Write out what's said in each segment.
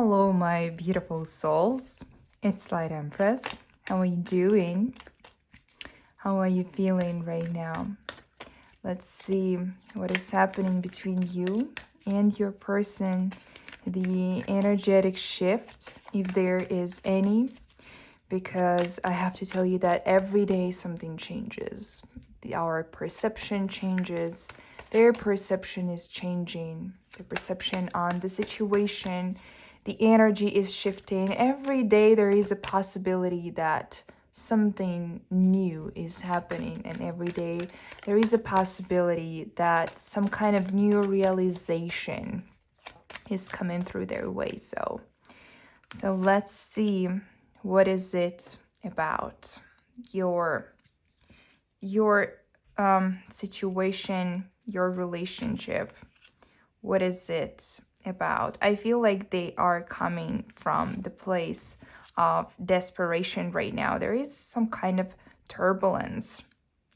Hello, my beautiful souls. It's Light Empress. How are you doing? How are you feeling right now? Let's see what is happening between you and your person, the energetic shift, if there is any, because I have to tell you that every day something changes. Our perception changes. Their perception is changing. The perception on the situation, the energy is shifting. Every day there is a possibility that something new is happening, and every day there is a possibility that some kind of new realization is coming through their way. So let's see, what is it about your situation, your relationship? What is it about? I feel like they are coming from the place of desperation right now. There is some kind of turbulence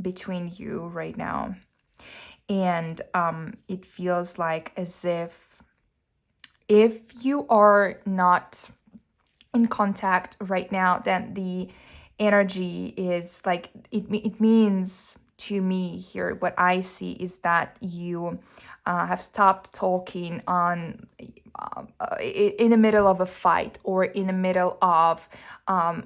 between you right now. And it feels like as if you are not in contact right now, then the energy is like, it means to me here, what I see is that you have stopped talking on in the middle of a fight, or in the middle of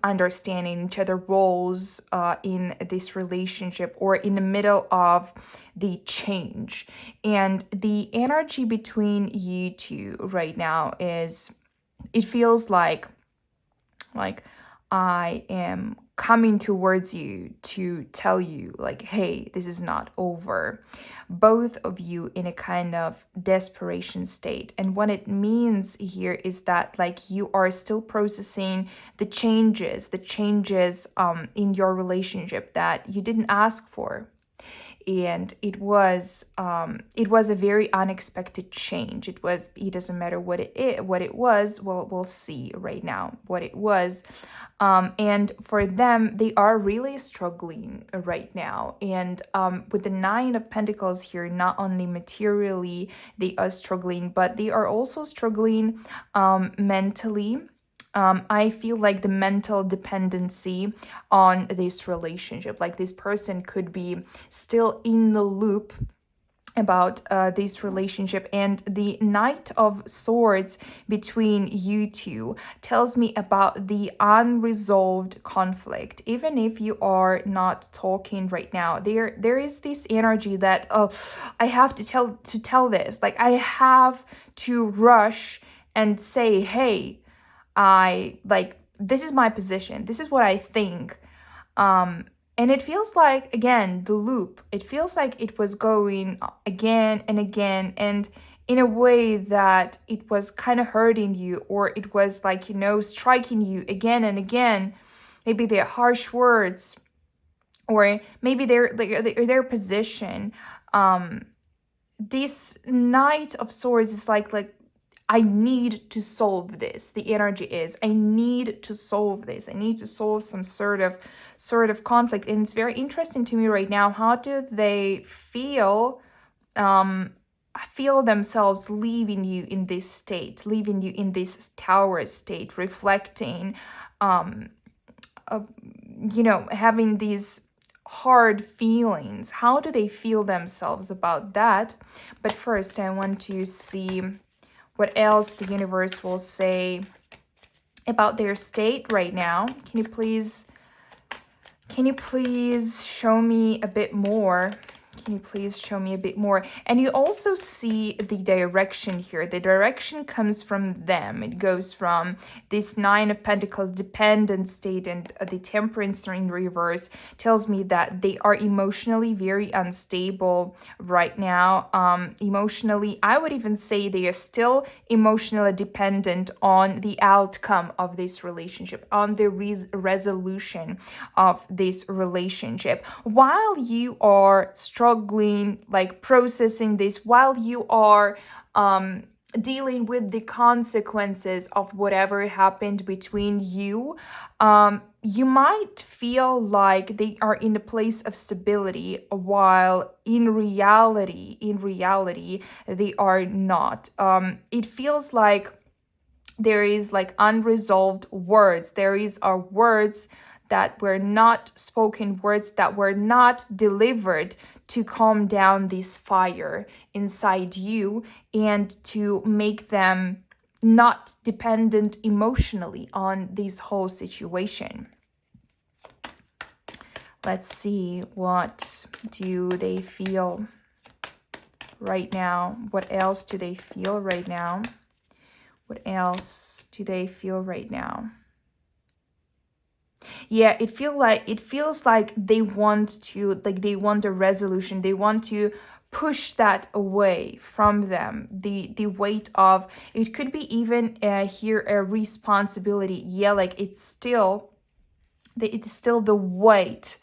understanding each other roles in this relationship, or in the middle of the change. And the energy between you two right now is, it feels like I am coming towards you to tell you, like, hey, this is not over. Both of you in a kind of desperation state. And what it means here is that, like, you are still processing the changes in your relationship that you didn't ask for. And it was a very unexpected change. It doesn't matter what it was. Well, we'll see right now what it was. And for them, they are really struggling right now. And with the Nine of Pentacles here, not only materially they are struggling, but they are also struggling mentally. I feel like the mental dependency on this relationship, like this person could be still in the loop about this relationship. And the Knight of Swords between you two tells me about the unresolved conflict. Even if you are not talking right now, there is this energy that, oh, I have to tell this, like, I have to rush and say, hey, this is my position, this is what I think. And it feels like, again, the loop, it feels like it was going again and again, and in a way that it was kind of hurting you, or it was like, striking you again and again. Maybe they're harsh words, or maybe their position. This Knight of Swords is like I need to solve this. The energy is, I need to solve this. I need to solve some sort of conflict. And it's very interesting to me right now. How do they feel themselves leaving you in this state, leaving you in this tower state, reflecting, having these hard feelings? How do they feel themselves about that? But first, I want to see what else the universe will say about their state right now. Can you please show me a bit more? Can you please show me a bit more? And you also see the direction here. The direction comes from them. It goes from this Nine of Pentacles dependent state, and the Temperance in reverse tells me that they are emotionally very unstable right now. Emotionally, I would even say they are still emotionally dependent on the outcome of this relationship, on the resolution of this relationship. While you are struggling, like processing this, while you are dealing with the consequences of whatever happened between you, you might feel like they are in a place of stability, while in reality they are not. It feels like there is like unresolved words. There are words that were not spoken, words that were not delivered to calm down this fire inside you and to make them not dependent emotionally on this whole situation. Let's see, what do they feel right now? What else do they feel right now? What else do they feel right now? Yeah, it feels like they want to, like they want a resolution. They want to push that away from them. The weight of it could be even here a responsibility. Yeah, like it's still the weight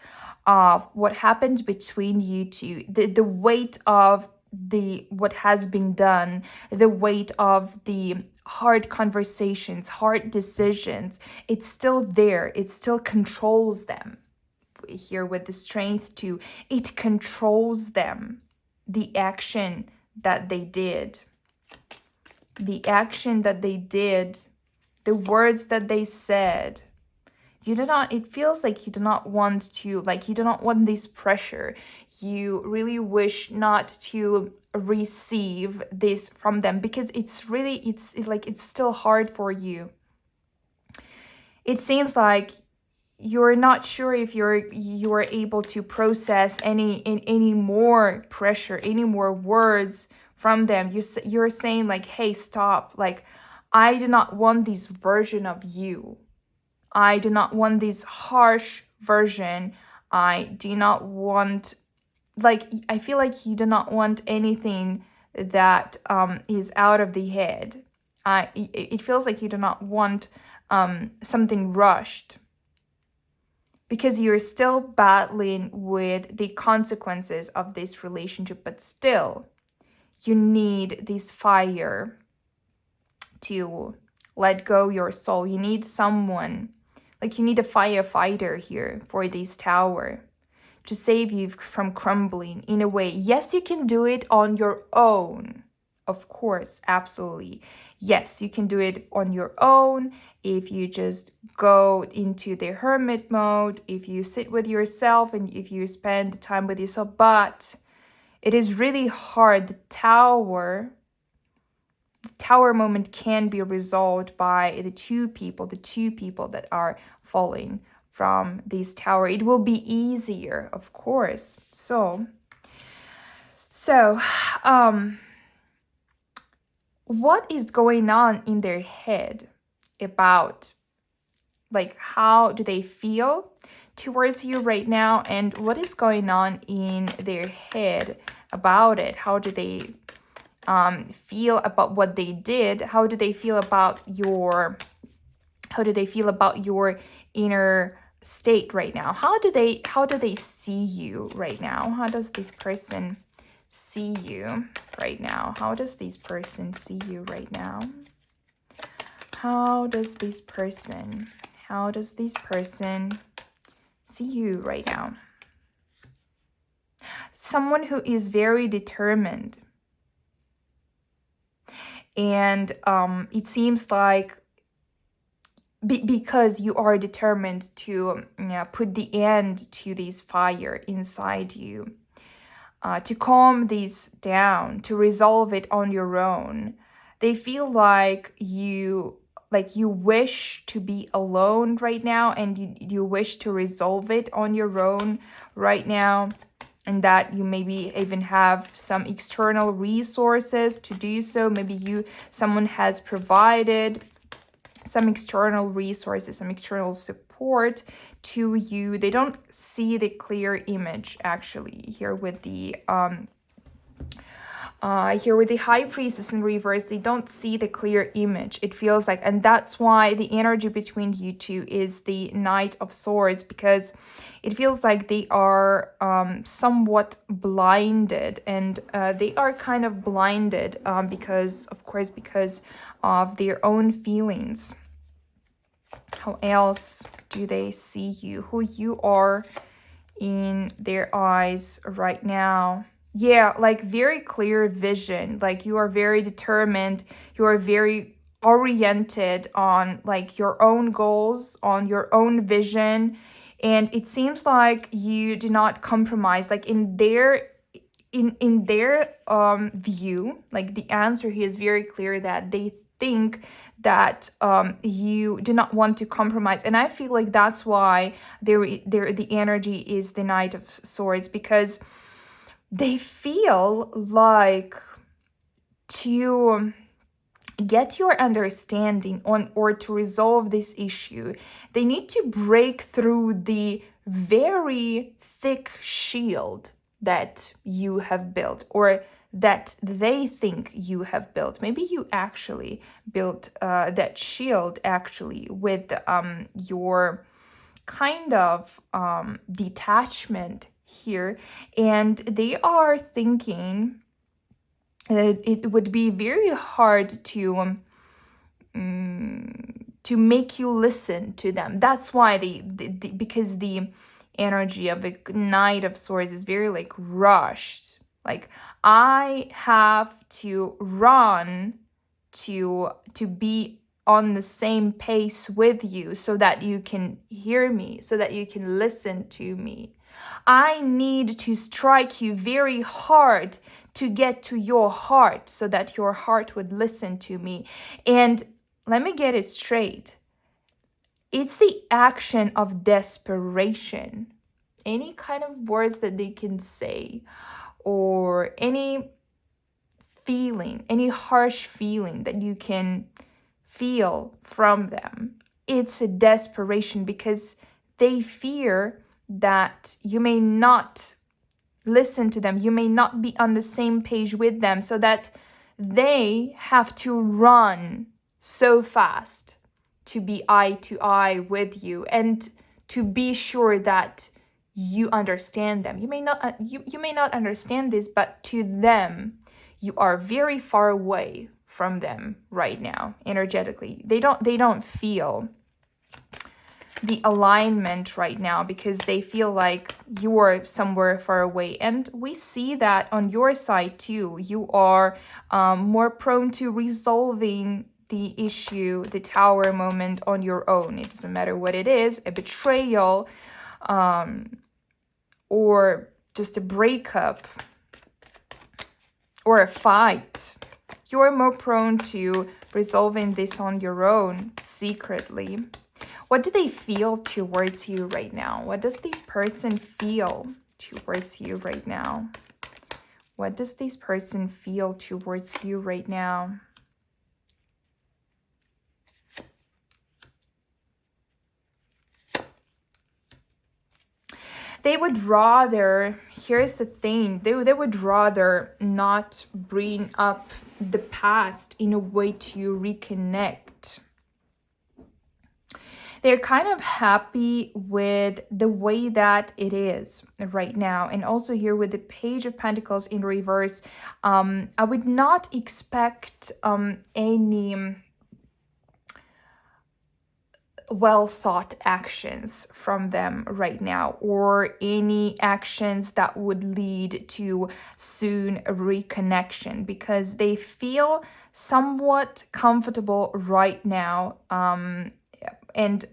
of what happened between you two, the weight of the what has been done, the weight of the hard conversations, hard decisions. It's still there. It still controls them. Here with the strength to, it controls them. The action that they did, the action that they did, the words that they said. You do not, it feels like you do not want to, like you do not want this pressure. You really wish not to receive this from them because it's really, it's still hard for you. It seems like you're not sure if you're able to process any more pressure, any more words from them. You're saying like, hey, stop. Like, I do not want this version of you. I do not want this harsh version. I do not want, like, I feel like you do not want anything that is out of the head. It feels like you do not want something rushed because you're still battling with the consequences of this relationship, but still you need this fire to let go your soul. You need someone, like you need a firefighter here for this tower to save you from crumbling in a way. Yes, you can do it on your own. Of course, absolutely. Yes, you can do it on your own if you just go into the hermit mode, if you sit with yourself and if you spend time with yourself. But it is really hard. The tower moment can be resolved by the two people that are falling from this tower. It will be easier, of course. So what is going on in their head about, like, how do they feel towards you right now, and what is going on in their head about it? How do they feel about what they did? How do they feel about your inner state right now? How do they see you right now? How does this person see you right now? How does this person see you right now? How does this person see you right now? Someone who is very determined. And it seems like because you are determined to put the end to this fire inside you, to calm this down, to resolve it on your own. They feel like you wish to be alone right now, and you wish to resolve it on your own right now, and that you maybe even have some external resources to do so. Maybe someone has provided some external resources, some external support to you. They don't see the clear image actually here with the High Priestess in reverse. They don't see the clear image, it feels like, and that's why the energy between you two is the Knight of Swords, because it feels like they are somewhat blinded, and they are kind of blinded because of their own feelings. How else do they see you? Who you are in their eyes right now? Yeah, like very clear vision. Like you are very determined. You are very oriented on like your own goals, on your own vision, and it seems like you do not compromise. Like in their view, like the answer here is very clear that they think that you do not want to compromise, and I feel like that's why the energy is the Knight of Swords, because they feel like to get your understanding on or to resolve this issue, they need to break through the very thick shield that you have built, or that they think you have built. Maybe you actually built that shield actually with your kind of detachment here, and they are thinking that it would be very hard to make you listen to them. That's why because the energy of a Knight of Swords is very like rushed. Like, I have to run to be on the same pace with you so that you can hear me, so that you can listen to me. I need to strike you very hard to get to your heart so that your heart would listen to me. And let me get it straight. It's the action of desperation. Any kind of words that they can say, or any feeling, any harsh feeling that you can feel from them, it's a desperation, because they fear that you may not listen to them, you may not be on the same page with them, so that they have to run so fast to be eye to eye with you, and to be sure that you understand them. You may not you may not understand this, but to them, you are very far away from them right now energetically. They don't feel the alignment right now, because they feel like you're somewhere far away. And we see that on your side too. You are more prone to resolving the issue, the Tower moment, on your own. It doesn't matter what it is, a betrayal, or just a breakup, or a fight. You're more prone to resolving this on your own, secretly. What do they feel towards you right now? What does this person feel towards you right now? What does this person feel towards you right now? They would rather, here's the thing, they would rather not bring up the past in a way to reconnect. They're kind of happy with the way that it is right now. And also here with the Page of Pentacles in reverse, I would not expect any well thought actions from them right now, or any actions that would lead to soon a reconnection, because they feel somewhat comfortable right now. And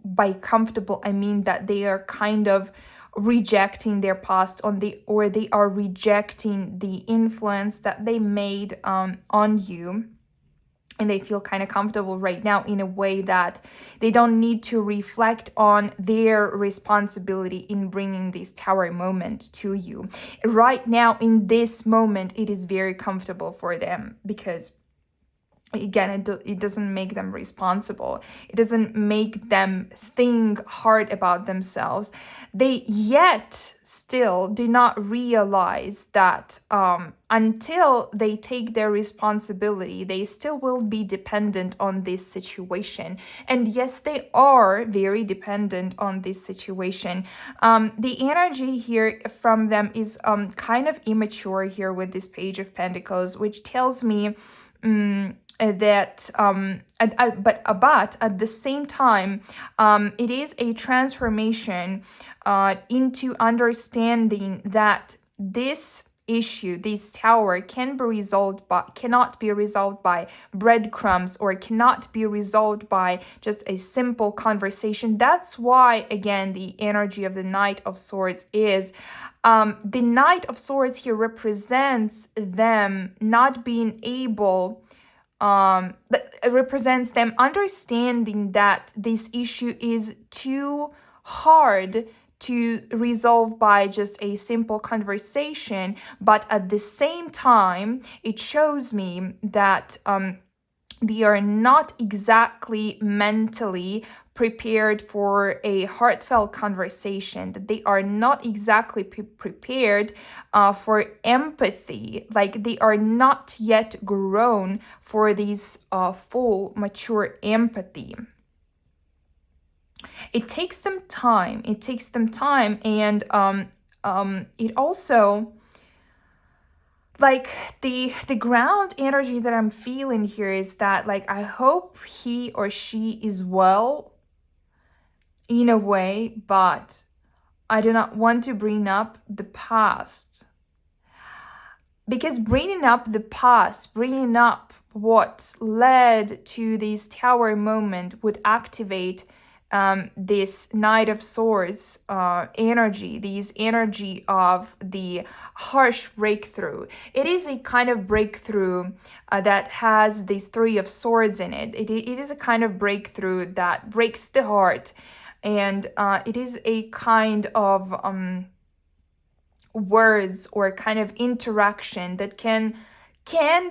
by comfortable, I mean that they are kind of rejecting their past or they are rejecting the influence that they made on you. And they feel kind of comfortable right now in a way that they don't need to reflect on their responsibility in bringing this Tower moment to you. Right now, in this moment, it is very comfortable for them, because again, it doesn't make them responsible. It doesn't make them think hard about themselves. They yet still do not realize that until they take their responsibility, they still will be dependent on this situation. And yes, they are very dependent on this situation. The energy here from them is kind of immature here with this Page of Pentacles, which tells me that but at the same time, it is a transformation into understanding that this issue, this tower, cannot be resolved by breadcrumbs, or cannot be resolved by just a simple conversation. That's why, again, the energy of the Knight of Swords is the Knight of Swords here represents them not being able, it represents them understanding that this issue is too hard to resolve by just a simple conversation. But at the same time, it shows me that they are not exactly mentally prepared for a heartfelt conversation, that they are not exactly prepared for empathy, like they are not yet grown for this full mature empathy. It takes them time. And it also, like, the ground energy that I'm feeling here is that, like, I hope he or she is well in a way, but I do not want to bring up the past, because bringing up the past, bringing up what led to this tower moment would activate this Knight of Swords energy, this energy of the harsh breakthrough. It is a kind of breakthrough that has these Three of Swords in it. It is a kind of breakthrough that breaks the heart, and it is a kind of words or kind of interaction that can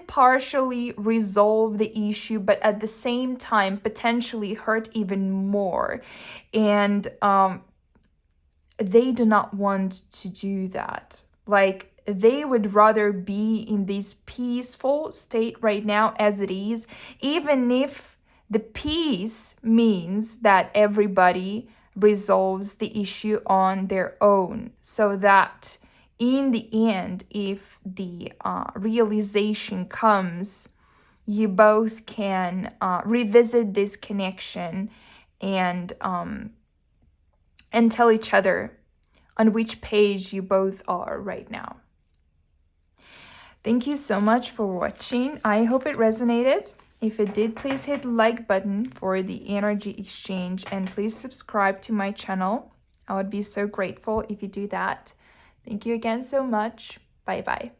partially resolve the issue, but at the same time potentially hurt even more. And they do not want to do that. Like, they would rather be in this peaceful state right now as it is, even if the peace means that everybody resolves the issue on their own, so that in the end, if the realization comes, you both can revisit this connection and tell each other on which page you both are right now. Thank you so much for watching. I hope it resonated. If it did, please hit the like button for the energy exchange, and please subscribe to my channel. I would be so grateful if you do that. Thank you again so much. Bye bye.